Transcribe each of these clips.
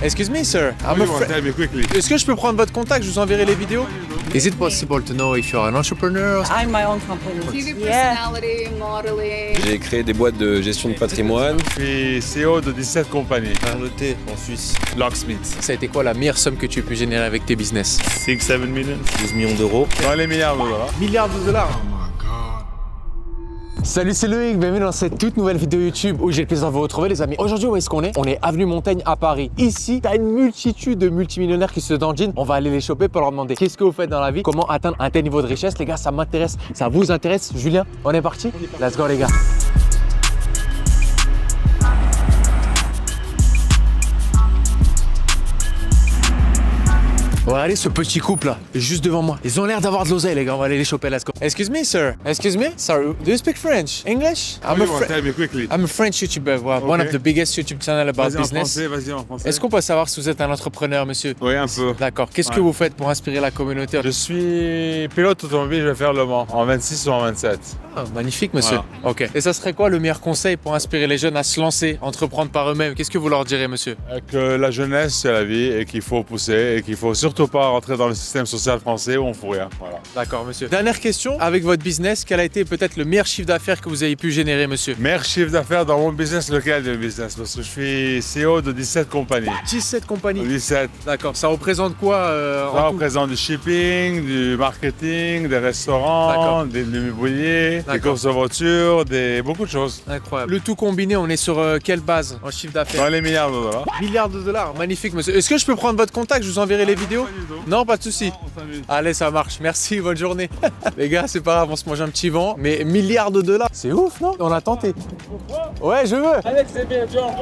Excuse me, sir. Tell me quickly. Est-ce que je peux prendre votre contact? Je vous enverrai les vidéos. Is it possible to know if you're an entrepreneur? I'm my own company. TV Yeah. personality, modeling. J'ai créé des boîtes de gestion de patrimoine. Je suis CEO de 17 compagnies. Arleté en Suisse. Locksmith. Ça a été quoi la meilleure somme que tu as pu générer avec tes business? 6-7 millions. 12 millions d'euros. Dans les milliards de dollars. Milliards de dollars. Salut, c'est Loïc, bienvenue dans cette toute nouvelle vidéo YouTube où j'ai le plaisir de vous retrouver les amis. Aujourd'hui, où est-ce qu'on est? On est avenue Montaigne à Paris. Ici, t'as une multitude de multimillionnaires qui se dandinent. On va aller les choper pour leur demander qu'est-ce que vous faites dans la vie, comment atteindre un tel niveau de richesse. Les gars, ça m'intéresse, ça vous intéresse. Julien, on est parti? Let's go les gars. Regardez ce petit couple là, juste devant moi. Ils ont l'air d'avoir de l'oseille les gars, on va aller les choper, let's go. Excuse me sir, excuse me, sorry, do you speak French? English? Tell me quickly. I'm a French YouTuber, one of the biggest YouTube channel about Vas-y en business. français, vas-y en français. Est-ce qu'on peut savoir si vous êtes un entrepreneur monsieur? Oui, un peu. D'accord, qu'est-ce que Ouais. vous faites pour inspirer la communauté? Je suis pilote automobile, je vais faire Le Mans en 26 ou en 27. Ah, magnifique monsieur. Ok. Et ça serait quoi le meilleur conseil pour inspirer les jeunes à se lancer, entreprendre par eux-mêmes? Qu'est-ce que vous leur direz monsieur? Que la jeunesse, c'est la vie et qu'il faut pousser et qu'il faut surtout pas rentrer dans le système social français où on fout rien. Voilà. D'accord monsieur. Dernière question, avec votre business, quel a été peut-être le meilleur chiffre d'affaires que vous avez pu générer monsieur? Meilleur chiffre d'affaires dans mon business, lequel de business? Parce que je suis CEO de 17 compagnies. 17 compagnies. 17. D'accord, ça représente quoi Ça en tout? représente du shipping, du marketing, des restaurants, de l'immobilier, des D'accord. courses de voitures, beaucoup de choses. Incroyable. Le tout combiné, on est sur quelle base en chiffre d'affaires? Dans les milliards de dollars. Milliards de dollars, magnifique monsieur. Est-ce que je peux prendre votre contact? Je vous enverrai les vidéos. Non, pas de souci. Allez, ça marche. Merci, bonne journée. Les gars, c'est pas grave, on se mange un petit vent. Mais milliards de dollars, c'est ouf, non? On a tenté. Ouais, je veux. Alex Débédian.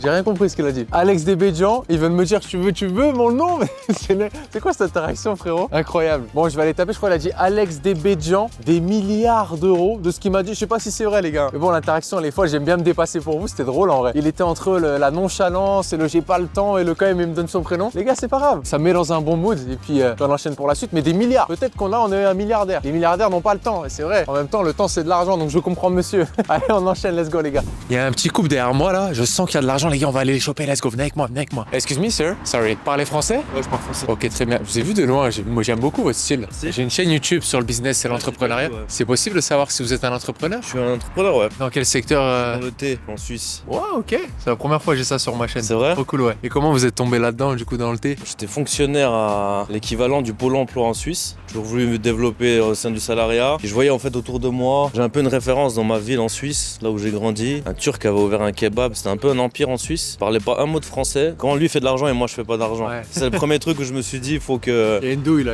J'ai rien compris ce qu'il a dit. Alex Débédian, il vient de me dire tu veux mon nom? C'est quoi cette interaction, frérot? Incroyable. Bon, je vais aller taper, je crois qu'il a dit Alex Débédian, des milliards d'euros de ce qu'il m'a dit. Je sais pas si c'est vrai, les gars. Mais bon, l'interaction, les fois, j'aime bien me dépasser pour vous. C'était drôle en vrai. Il était entre la nonchalance et le j'ai pas le temps et le quand même il me donne son prénom. Les gars, c'est pas grave. Ça me met dans un bon mood et puis j'en enchaîne pour la suite. Mais des milliards. Peut-être qu'on on est un milliardaire. Les milliardaires n'ont pas le temps, c'est vrai. En même temps, le temps c'est de l'argent, donc je comprends monsieur. Allez, on enchaîne, let's go les gars. Il y a un petit couple derrière moi là. Je sens qu'il y a de l'argent, les gars. On va aller les choper. Let's go. Venez avec moi, venez avec moi. Excuse me, sir. Sorry. Parlez français? Ouais, je parle français. Ok, très bien. Je vous ai vu de loin. Moi, j'aime beaucoup votre style. J'ai une chaîne YouTube sur le business et l'entrepreneuriat. ouais. C'est possible de savoir si vous êtes un entrepreneur? Je suis un entrepreneur, ouais. Dans quel secteur Dans le thé, en Suisse. Ouais, ok. C'est la première fois que j'ai ça sur ma chaîne. C'est vrai? Trop cool, ouais. Et comment vous êtes tombé là-dedans, du coup, dans le thé? J'étais fonctionnaire à l'équivalent du Pôle emploi en Suisse. J'ai toujours voulu me développer au sein du salariat. Et je voyais en fait autour de moi, j'ai un peu une référence dans ma ville en Suisse, là où j'ai grandi. Un Turc avait ouvert un kebab, c'était un peu un empire en Suisse. Il parlait pas un mot de français. Quand lui fait de l'argent et moi je fais pas d'argent. Ouais. C'est le premier truc où je me suis dit, il faut que... Il y a une douille là.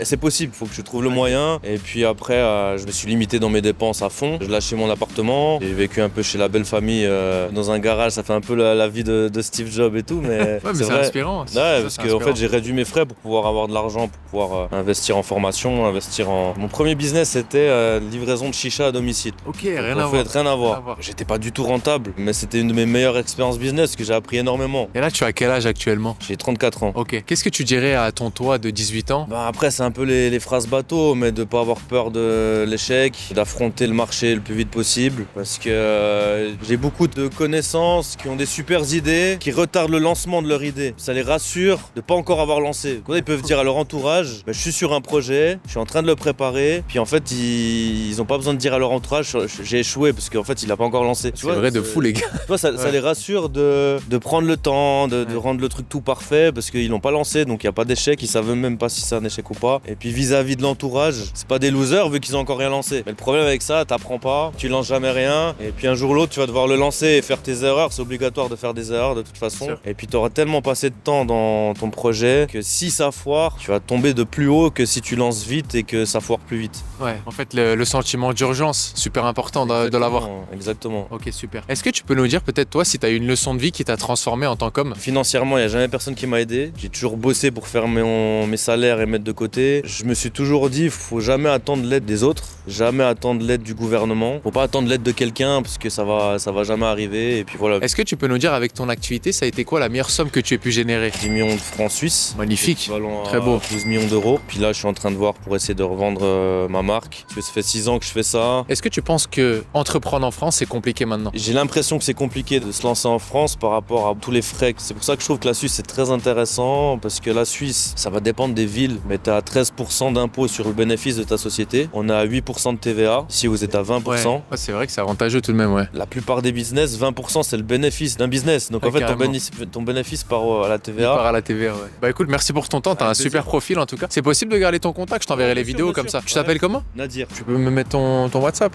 C'est possible, il faut que je trouve le moyen. Et puis après, je me suis limité dans mes dépenses à fond. Je lâchais mon appartement. J'ai vécu un peu chez la belle famille dans un garage. Ça fait un peu la vie de Steve Jobs et tout. Mais, Ouais, mais c'est vrai. inspirant. Ouais, parce qu'en fait, j'ai réduit mes frais pour pouvoir avoir de l'argent, pour pouvoir investir en formation, investir en... Mon premier business, c'était livraison de chicha à domicile. Ok, rien En à fait, voir. rien à à voir. voir. J'étais pas du tout rentable, mais c'était une de mes meilleures expériences business, parce que j'ai appris énormément. Et là, tu as quel âge actuellement? J'ai 34 ans. Ok. Qu'est-ce que tu dirais à ton toi de 18 ans? Bah après, c'est un peu les phrases bateau, mais de pas avoir peur de l'échec, d'affronter le marché le plus vite possible, parce que j'ai beaucoup de connaissances qui ont des super idées, qui retardent le lancement de leur idée. Ça les rassure de pas encore avoir lancé. Quand ils peuvent dire à leur entourage, bah, je suis sur un projet, je suis en train de le préparer, puis en fait, ils ont pas besoin de dire à leur entourage, j'ai échoué, parce qu'en fait, il a pas encore lancé. C'est vrai de fou, les gars. Tu vois, ça les rassure de prendre le temps, de rendre le truc tout parfait, parce qu'ils l'ont pas lancé, donc il n'y a pas d'échec, ils savent même pas si c'est un échec ou pas. Et puis vis-à-vis de l'entourage, c'est pas des losers vu qu'ils ont encore rien lancé. Mais le problème avec ça, t'apprends pas, tu lances jamais rien, et puis un jour ou l'autre, tu vas devoir le lancer et faire tes erreurs. C'est obligatoire de faire des erreurs de toute façon. Et puis t'auras tellement passé de temps dans ton projet que si ça foire, tu vas tomber de plus haut que si tu lances vite et que ça foire plus vite. Ouais, en fait, le sentiment d'urgence, super important de l'avoir. Exactement. Ok, super. Est-ce que tu peux nous dire peut-être toi si tu as eu une leçon de vie qui t'a transformé en tant qu'homme? Financièrement, il n'y a jamais personne qui m'a aidé. J'ai toujours bossé pour faire mes salaires et mettre de côté. Je me suis toujours dit, faut jamais attendre l'aide des autres, jamais attendre l'aide du gouvernement. Faut pas attendre l'aide de quelqu'un parce que ça va jamais arriver. Et puis voilà. Est-ce que tu peux nous dire avec ton activité, ça a été quoi la meilleure somme que tu aies pu générer? 10 millions de francs suisses. suisse. Magnifique. Équivalent Très à beau. 12 millions d'euros. Puis là, je suis en train de voir pour essayer de revendre ma marque. Parce que ça fait 6 ans que je fais ça. Est-ce que tu penses que entreprendre en France, c'est compliqué maintenant? J'ai l'impression que c'est compliqué de se lancer en France par rapport à tous les frais. C'est pour ça que je trouve que la Suisse c'est très intéressant parce que la Suisse, ça va dépendre des villes, mais tu as 13% d'impôt sur le bénéfice de ta société. On a 8% de TVA. Si vous êtes à 20%, Ouais, c'est vrai que c'est avantageux tout de même, ouais. la plupart des business, 20% c'est le bénéfice d'un business. Donc Ouais, en fait, carrément. ton bénéfice part à la Il TVA. part à la TVA, ouais. Bah écoute, merci pour ton temps, t'as un Avec super plaisir. profil en tout cas. C'est possible de garder ton contact, je t'enverrai Ouais, les bien sûr, vidéos bien comme sûr. ça. Tu t'appelles comment? Nadir. Tu peux me mettre ton WhatsApp?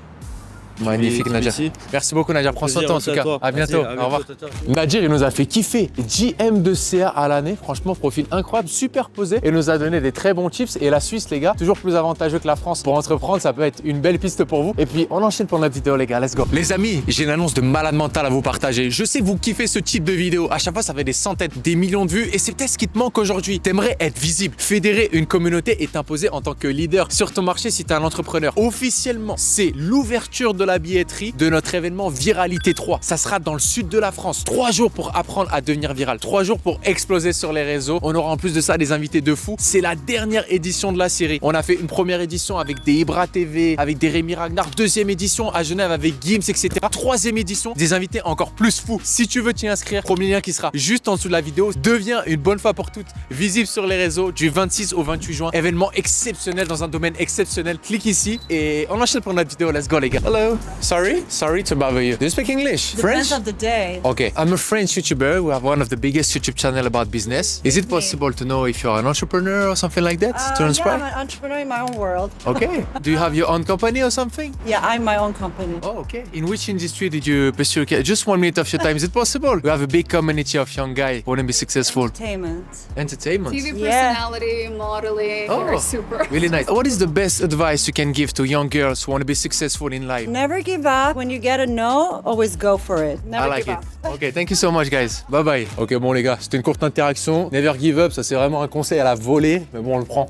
Magnifique Nadir. Ici. Merci beaucoup Nadir, prends soin de toi en tout cas. À bientôt, au revoir. Ciao, ciao. Nadir, il nous a fait kiffer. JM de CA à l'année, franchement, profil incroyable, super posé et nous a donné des très bons tips. Et la Suisse, les gars, toujours plus avantageux que la France pour entreprendre, ça peut être une belle piste pour vous. Et puis, on enchaîne pour notre vidéo, les gars, let's go. Les amis, j'ai une annonce de malade mental à vous partager. Je sais que vous kiffez ce type de vidéo. À chaque fois, ça fait des centaines, des millions de vues et c'est peut-être ce qui te manque aujourd'hui. T'aimerais être visible, fédérer une communauté et t'imposer en tant que leader sur ton marché si t'es un entrepreneur. Officiellement, c'est l'ouverture de la billetterie de notre événement Viralité 3. Ça sera dans le sud de la France. 3 jours pour apprendre à devenir viral. 3 jours pour exploser sur les réseaux. On aura en plus de ça des invités de fou. C'est la dernière édition de la série. On a fait une première édition avec des Ibra TV, avec des Rémi Ragnar. Deuxième édition à Genève avec Gims, etc. Troisième édition, des invités encore plus fous. Si tu veux t'y inscrire, premier lien qui sera juste en dessous de la vidéo. Deviens une bonne fois pour toutes visible sur les réseaux du 26 au 28 juin. Événement exceptionnel dans un domaine exceptionnel. Clique ici et on enchaîne pour notre vidéo. Let's go les gars. Hello. Sorry to bother you. Do you speak English? Depends of the day. Okay, I'm a French YouTuber. We have one of the biggest YouTube channel about business. Is it possible to know if you're an entrepreneur or something like that? To Yeah, inspire? I'm an entrepreneur in my own world. Okay. Do you have your own company or something? Yeah, I'm my own company. Oh, okay. In which industry did you pursue? Okay, just 1 minute of your time. Is it possible? We have a big community of young guys who want to be successful. Entertainment. Entertainment. TV Yeah. personality, modeling, Oh. you're super. Really nice. What is the best advice you can give to young girls who want to be successful in life? Never give up. When you get a no, always go for it. Never I like give it. up. Ok, thank you so much, guys. Bye bye. Ok, bon, les gars, c'était une courte interaction. Never give up, ça c'est vraiment un conseil à la volée, mais bon, on le prend.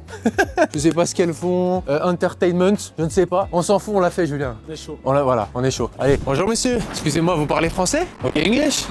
Je sais pas ce qu'elles font. Entertainment, je ne sais pas. On s'en fout, on l'a fait, Julien. On est chaud. Voilà, on est chaud. Allez, bonjour, monsieur. Excusez-moi, vous parlez français? Ok, English?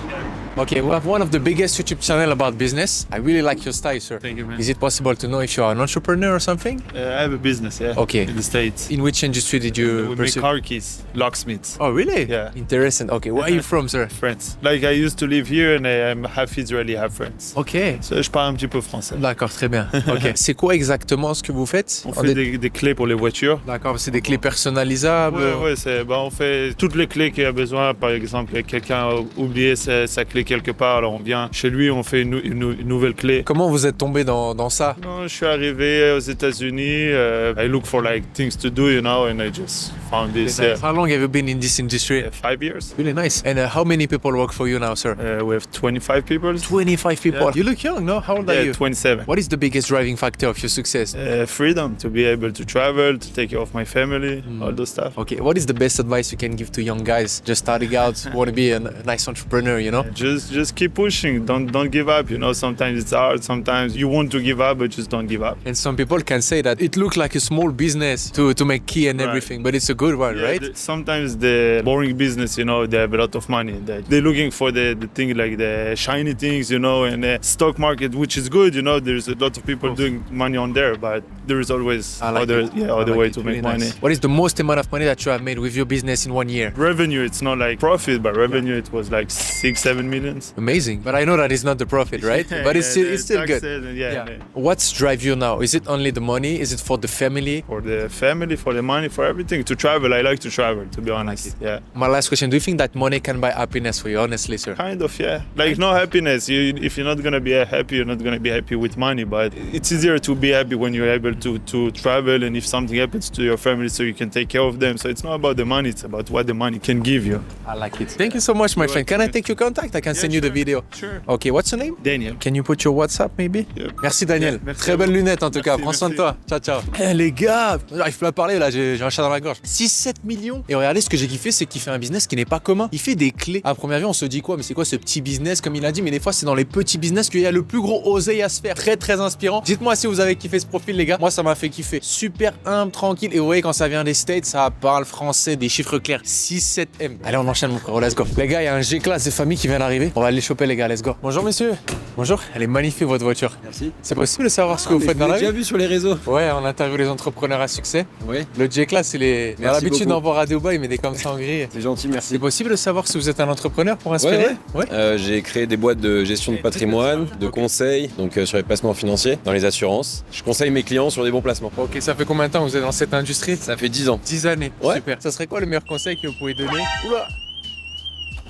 Okay, we have one of the biggest YouTube channel about business. I really like your style, sir. Thank you, man. Is it possible to know if you are an entrepreneur or something? I have a business, yeah. Okay. In the States. In which industry did you We make pursue? car keys, locksmiths. Oh, really? Yeah. Interesting. Okay, where are you from, sir? France. Like I used to live here and I'm half Israeli, half French. Ok. So, je parle un petit peu français. D'accord, très bien. Ok. C'est quoi exactement ce que vous faites? On fait des clés pour les voitures. D'accord, c'est des clés personnalisables. Ouais, on fait toutes les clés qu'il y a besoin. Par exemple, quelqu'un a oublié sa clé quelque part, alors on vient chez lui, on fait une nouvelle clé. Comment vous êtes tombé dans ça? Non, je suis arrivé aux États-Unis. I look for like things to do, you know, and I just found this. How long have you been in this industry? 5 years. Really nice. And how many people work for you now, sir? We have 25 people. 25 people. Yeah. You look young, no? How old are Yeah, you? 27. What is the biggest driving factor of your success? Freedom to be able to travel, to take care of my family, all those stuff. Okay, what is the best advice you can give to young guys just starting out, who want to be a nice entrepreneur, you know? Just keep pushing. Don't give up. You know, sometimes it's hard. Sometimes you want to give up, but just don't give up. And some people can say that it looks like a small business to make key and Right. everything, but it's a good one, Yeah, right? sometimes the boring business, you know, they have a lot of money. They're looking for the thing like the shiny things, you know, and the stock market, which is good. You know, there's a lot of people doing money on there, but there is always I like other it. I other like way it. to Really make money. nice. What is the most amount of money that you have made with your business in 1 year? Revenue, it's not like profit, but revenue, it was like 6-7 millions. Amazing. But I know that it's not the profit, right? But it's Yeah, still the good. taxes, yeah. What's drive you now? Is it only the money? Is it for the family? For the family, for the money, for everything. To travel, I like to travel, to be honest. it. Yeah. My last question, do you think that money can buy happiness for you, honestly, sir? Kind of, yeah. Like no happiness. If you're not gonna be happy, you're not gonna be happy with money. But it's easier to be happy when you're able to travel, and if something happens to your family, so you can take care of them. So it's not about the money; it's about what the money can give you. I like it. Thank you so much, my friend. Can I take your contact? I can send you the sure. video. Sure. Okay, what's your name? Daniel. Can you put your WhatsApp maybe? Yep. Merci Daniel. Yeah, merci Très à belle vous. lunette en tout cas. Merci, Prends soin de toi. Ciao, ciao. Eh les gars, j'arrive plus à parler là, j'ai un chat dans la gorge. 6-7 millions. Et regardez ce que j'ai kiffé, c'est qu'il fait un business qui n'est pas commun. Il fait des clés. À première vue, on se dit quoi? Mais c'est quoi ce petit business comme il a dit? Mais des fois, c'est dans les petits business qu'il y a le plus gros oseille à se faire. Très très inspirant. Dites-moi si vous avez kiffé ce profil les gars. Moi, ça m'a fait kiffer. Super humble, tranquille. Et vous voyez, quand ça vient des States, ça parle français, des chiffres clairs. 6-7 M. Allez, on enchaîne mon frère. Let's go. Les gars, il y a un G-class des familles qui vient d'arriver. arriver. On va aller choper les gars, let's go. Bonjour monsieur. Bonjour, elle est magnifique votre voiture. Merci. C'est possible de savoir ce que vous faites dans la vie? J'ai déjà vu sur les réseaux. Ouais, on interviewe les entrepreneurs à succès. Oui. Le J-Class, on a l'habitude beaucoup. d'en voir à Dubaï, mais des comme ça en gris. C'est gentil, C'est merci. possible de savoir si vous êtes un entrepreneur pour inspirer? Ouais. J'ai créé des boîtes de gestion de patrimoine, de conseils, donc sur les placements financiers, dans les assurances. Je conseille mes clients sur des bons placements. Ok, ça fait combien de temps que vous êtes dans cette industrie? Ça fait 10 ans. 10 années. Ouais. Super. Ça serait quoi le meilleur conseil que vous pouvez donner? Oula!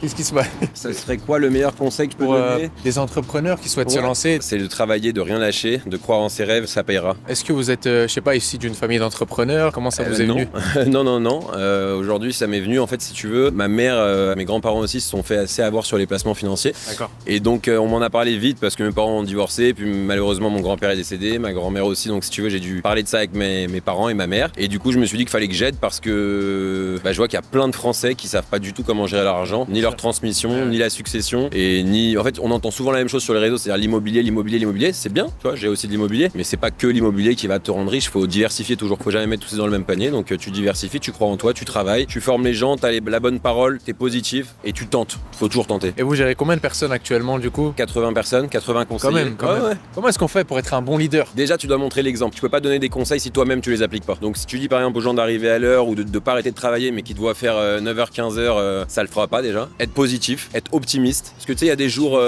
Qu'est-ce qui se passe? Ça serait quoi le meilleur conseil que je peux Pour donner des entrepreneurs qui souhaitent se Ouais. lancer, C'est de travailler, de rien lâcher, de croire en ses rêves, ça payera. est-ce que vous êtes, je sais pas, issu d'une famille d'entrepreneurs? Comment ça vous est non. venu? Non. Aujourd'hui, ça m'est venu, en fait, si tu veux. Ma mère, mes grands-parents aussi se sont fait assez avoir sur les placements financiers. D'accord. Et donc, on m'en a parlé vite parce que mes parents ont divorcé. Puis malheureusement, mon grand-père est décédé, ma grand-mère aussi. Donc, si tu veux, j'ai dû parler de ça avec mes parents et ma mère. Et du coup, je me suis dit qu'il fallait que j'aide parce que je vois qu'il y a plein de Français qui savent pas du tout comment gérer leur argent, ni leur transmission, ni la succession. Et ni. En fait, on entend souvent la même chose sur les réseaux, c'est-à-dire l'immobilier. C'est bien, tu vois, j'ai aussi de l'immobilier. Mais c'est pas que l'immobilier qui va te rendre riche. Faut diversifier toujours. Faut jamais mettre tout ça dans le même panier. Donc, tu diversifies, tu crois en toi, tu travailles, tu formes les gens, t'as la bonne parole, t'es positif et tu tentes. Faut toujours tenter. Et vous gérez combien de personnes actuellement du coup? 80 personnes, 80 conseillers. Quand même. Ouais. Comment est-ce qu'on fait pour être un bon leader? Déjà, tu dois montrer l'exemple. Tu peux pas donner des conseils si toi-même tu les appliques pas. Donc, si tu dis par exemple aux gens d'arriver à l'heure ou de pas arrêter de travailler, mais qui te voient faire 9h, 15h, ça le fera pas déjà. Être positif, être optimiste. Parce que tu sais, il y a des jours.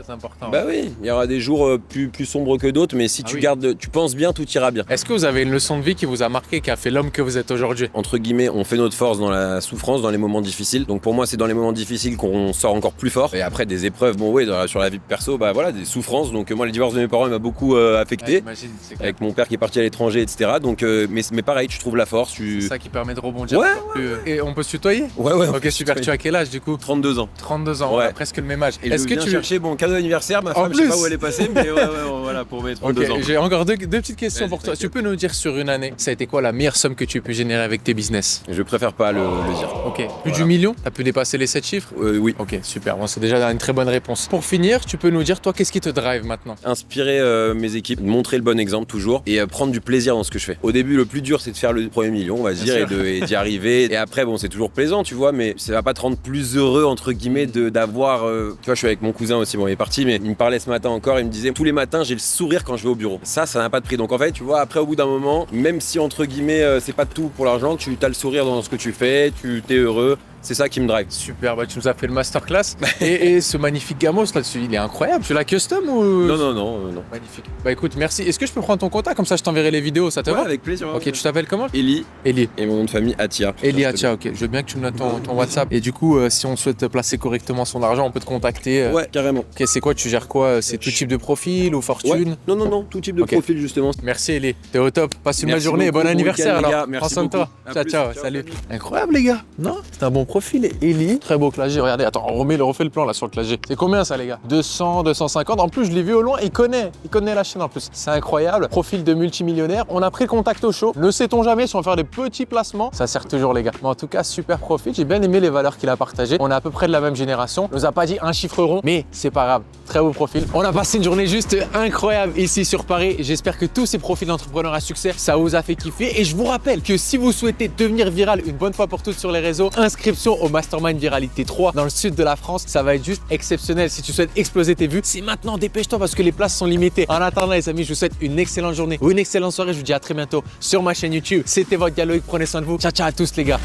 C'est important. Bah oui, il y aura des jours plus sombres que d'autres, mais si Ah tu oui. gardes, tu penses bien, tout ira bien. Est-ce que vous avez une leçon de vie qui vous a marqué, qui a fait l'homme que vous êtes aujourd'hui? Entre guillemets, on fait notre force dans la souffrance, dans les moments difficiles. Donc pour moi, c'est dans les moments difficiles qu'on sort encore plus fort. Et après, des épreuves, bon, oui, sur la vie perso, bah voilà, des souffrances. Donc moi, le divorce de mes parents, il m'a beaucoup affecté. J'imagine, c'est clair. Avec mon père qui est parti à l'étranger, etc. Donc, mais pareil, tu trouves la force. C'est ça qui permet de rebondir. Ouais, encore plus. Et on peut se tutoyer? Ouais. Ok, super. Tu as quel âge du coup? 32 ans. 32 ans, Ouais. ouais, presque le même âge. Et est-ce que tu chercher mon cadeau d'anniversaire, ma En femme, je sais plus pas où elle est passée, mais ouais, voilà, pour mes 32 ans. Ok, j'ai encore deux petites questions Vas-y, pour toi. t'inquiète. Tu peux nous dire sur une année, ça a été quoi la meilleure somme que tu as pu générer avec tes business? Je préfère pas le dire. Ok, plus du million? T'as pu dépasser les 7 chiffres? Oui. Ok, super. Bon, c'est déjà une très bonne réponse. Pour finir, tu peux nous dire, toi, qu'est-ce qui te drive maintenant? Inspirer mes équipes, montrer le bon exemple toujours et prendre du plaisir dans ce que je fais. Au début, le plus dur, c'est de faire le premier million, on va se dire, et d'y arriver. Et après, bon, c'est toujours plaisant, tu vois, mais ça va pas te rendre plus heureux, entre guillemets, d'avoir. Tu vois, je suis avec mon cousin aussi, bon, il est parti, mais il me parlait ce matin encore, il me disait, tous les matins, j'ai le sourire quand je vais au bureau. Ça n'a pas de prix. Donc en fait, tu vois, après, au bout d'un moment, même si, entre guillemets, c'est pas tout pour l'argent, tu as le sourire dans ce que tu fais, tu t'es heureux. C'est ça qui me drive. Super, bah tu nous as fait le masterclass. et ce magnifique Gamos là-dessus, il est incroyable. Tu l'as custom ou? Non. Magnifique. Bah écoute, merci. Est-ce que je peux prendre ton contact comme ça je t'enverrai les vidéos, ça te va? Avec plaisir. Ok, tu t'appelles comment? Eli Eli. et mon nom de famille Atia. Elia, tiens, ok. Je veux bien que tu me donnes ton WhatsApp. Et du coup, si on souhaite placer correctement son argent, on peut te contacter. Ouais, carrément. Ok, c'est quoi? Tu gères quoi? C'est tout type de profil ou fortune? Non, tout type de Ok. profil justement. Merci Eli, t'es au top. Passe une belle Merci journée et beaucoup, bon bon anniversaire week-end, les alors. gars. Prends Merci soin de toi. beaucoup. À Ciao, plus. ciao, Ciao, salut. salut. Incroyable les gars. Non, c'est un bon profil. Eli, très beau clavier. Regardez, attends, on refait le plan là sur le clavier. C'est combien ça les gars? 200, 250. En plus, je l'ai vu au loin, il connaît la chaîne en plus. C'est incroyable. Profil de multimillionnaire. On a pris le contact au show. Ne sait-on jamais si on va faire des petits placements. Ça sert toujours les gars. Mais en tout cas, super profil. J'ai bien aimé les valeurs qu'il a partagées. On est à peu près de la même génération. Il nous a pas dit un chiffre rond, mais c'est pas grave. Très beau profil. On a passé une journée juste incroyable ici sur Paris. J'espère que tous ces profils d'entrepreneurs à succès, ça vous a fait kiffer. Et je vous rappelle que si vous souhaitez devenir viral une bonne fois pour toutes sur les réseaux, inscription au Mastermind Viralité 3 dans le sud de la France. Ça va être juste exceptionnel. Si tu souhaites exploser tes vues, c'est maintenant. Dépêche-toi parce que les places sont limitées. En attendant les amis, je vous souhaite une excellente journée ou une excellente soirée. Je vous dis à très bientôt sur ma chaîne YouTube. C'était votre gars Loïc. Prenez soin de vous. Ciao, ciao à tous les gars.